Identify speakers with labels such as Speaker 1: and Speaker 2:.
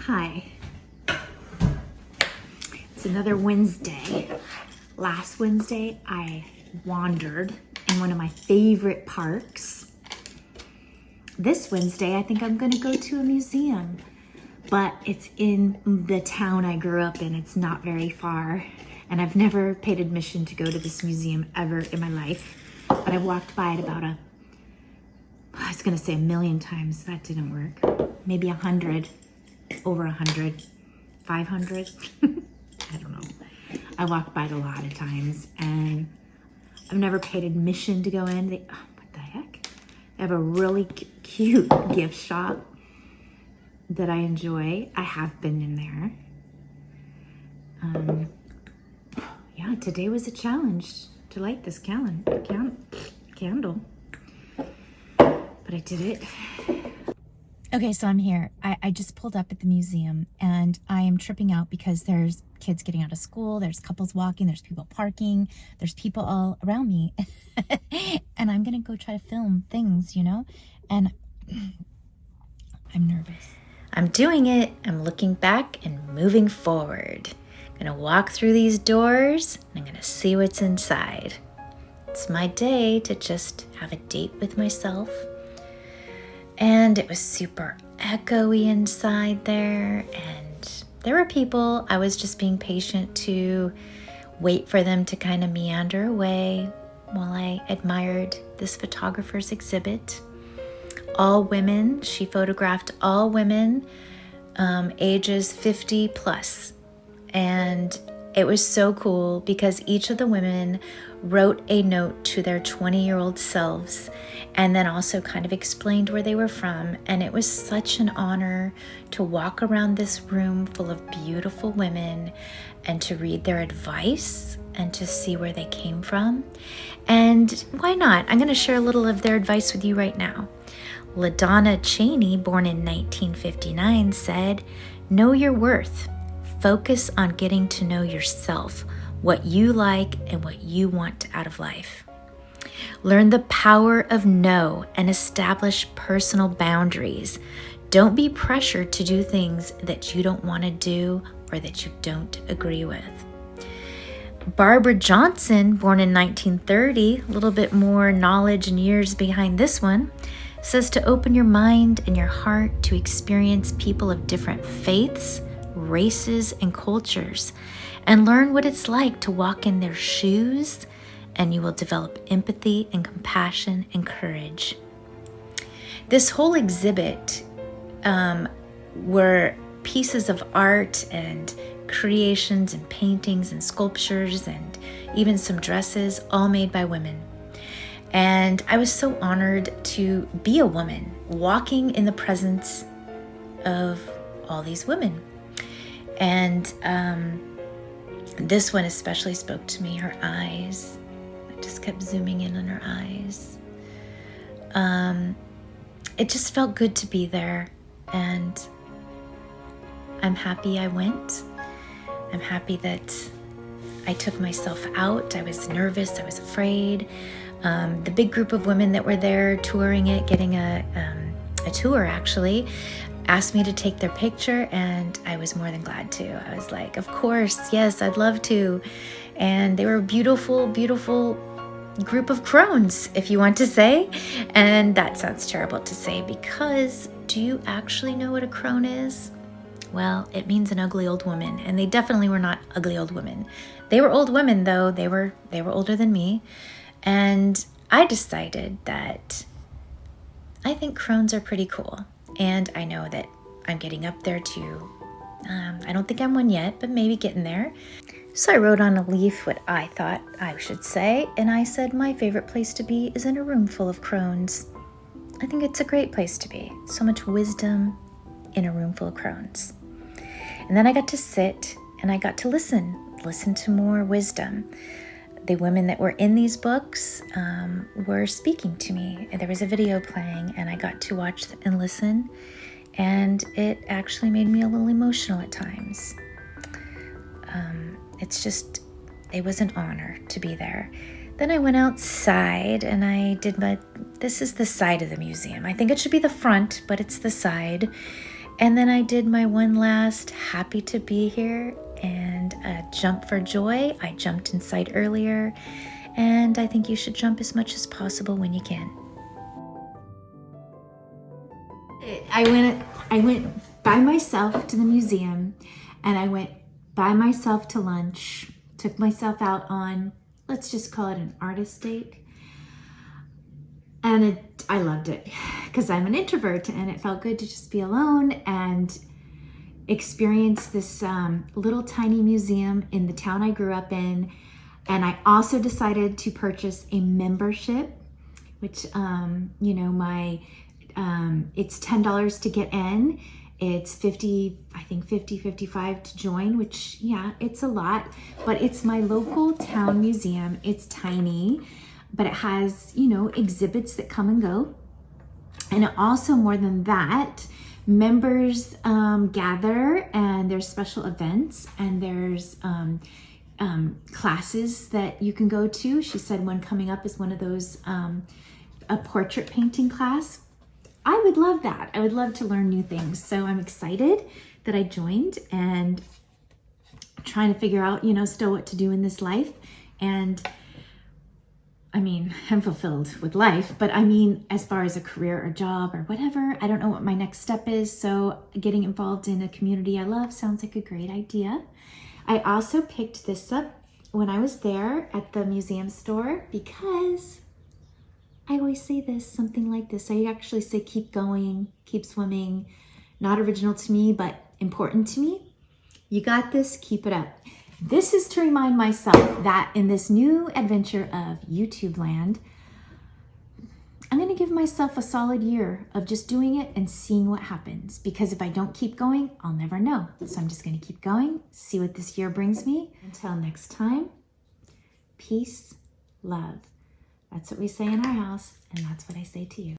Speaker 1: Hi. It's another Wednesday. Last Wednesday, I wandered in one of my favorite parks. This Wednesday, I think I'm gonna go to a museum, but it's in the town I grew up in. It's not very far, and I've never paid admission to go to this museum ever in my life, but I walked by it about I was gonna say a million times. That didn't work. Maybe 100, over 100, 500. I don't know. I walked by it a lot of times, and I've never paid admission to go in. What the heck? They have a really cute gift shop that I enjoy. I have been in there. Yeah, today was a challenge to light this candle. But I did it. Okay, so I'm here. I just pulled up at the museum, and I am tripping out because there's kids getting out of school, there's couples walking, there's people parking, there's people all around me. And I'm gonna go try to film things, and I'm nervous. I'm doing it. I'm looking back and moving forward. I'm gonna walk through these doors, and I'm gonna see what's inside. It's my day to just have a date with myself. And it was super echoey inside there, and there were people. I was just being patient to wait for them to kind of meander away while I admired this photographer's exhibit. All women. She photographed all women ages 50 plus. And it was so cool because each of the women wrote a note to their 20-year-old selves and then also kind of explained where they were from. And it was such an honor to walk around this room full of beautiful women and to read their advice and to see where they came from. And why not? I'm going to share a little of their advice with you right now. LaDonna Cheney, born in 1959, said, "Know your worth. Focus on getting to know yourself, what you like and what you want out of life. Learn the power of no and establish personal boundaries. Don't be pressured to do things that you don't want to do or that you don't agree with." Barbara Johnson, born in 1930, a little bit more knowledge and years behind this one, says to open your mind and your heart to experience people of different faiths, races, and cultures, and learn what it's like to walk in their shoes, and you will develop empathy and compassion and courage. This whole exhibit were pieces of art and creations and paintings and sculptures and even some dresses, all made by women. And I was so honored to be a woman walking in the presence of all these women. And this one especially spoke to me, her eyes. I just kept zooming in on her eyes. It just felt good to be there, and I'm happy I went. I'm happy that I took myself out. I was nervous, I was afraid. The big group of women that were there touring it, getting a tour actually, asked me to take their picture, and I was more than glad to. I was like, of course, yes, I'd love to. And they were a beautiful, beautiful group of crones, if you want to say. And that sounds terrible to say, because do you actually know what a crone is? Well, it means an ugly old woman, and they definitely were not ugly old women. They were old women, though. They were older than me. And I decided that I think crones are pretty cool. And I know that I'm getting up there too. I don't think I'm one yet, but maybe getting there. So I wrote on a leaf what I thought I should say, and I said my favorite place to be is in a room full of crones. I think it's a great place to be. So much wisdom in a room full of crones. And then I got to sit and I got to listen to more wisdom. The women that were in these books were speaking to me. There was a video playing, and I got to watch and listen, and it actually made me a little emotional at times. It was an honor to be there. Then I went outside, and I did this is the side of the museum. I think it should be the front, but it's the side. And then I did my one last happy to be here and a jump for joy. I jumped inside earlier, and I think you should jump as much as possible when you can. I went by myself to the museum, and I went by myself to lunch, took myself out on, let's just call it an artist date. And I loved it because I'm an introvert, and it felt good to just be alone and experience this little tiny museum in the town I grew up in. And I also decided to purchase a membership, which, you know, it's $10 to get in. It's 50, I think 55 to join, which, yeah, it's a lot, but it's my local town museum. It's tiny, but it has, you know, exhibits that come and go. And also, more than that, members gather, and there's special events, and there's classes that you can go to. She said one coming up is one of those, a portrait painting class. I would love that. I would love to learn new things. So I'm excited that I joined, and trying to figure out, you know, still what to do in this life. And I mean, I'm fulfilled with life, but I mean, as far as a career or job or whatever, I don't know what my next step is. So getting involved in a community I love sounds like a great idea. I also picked this up when I was there at the museum store because I always say this, something like this. I actually say, keep going, keep swimming. Not original to me, but important to me. You got this, keep it up. This is to remind myself that in this new adventure of YouTube land, I'm going to give myself a solid year of just doing it and seeing what happens. Because if I don't keep going, I'll never know. So I'm just going to keep going, see what this year brings me. Until next time, peace, love. That's what we say in our house, and that's what I say to you.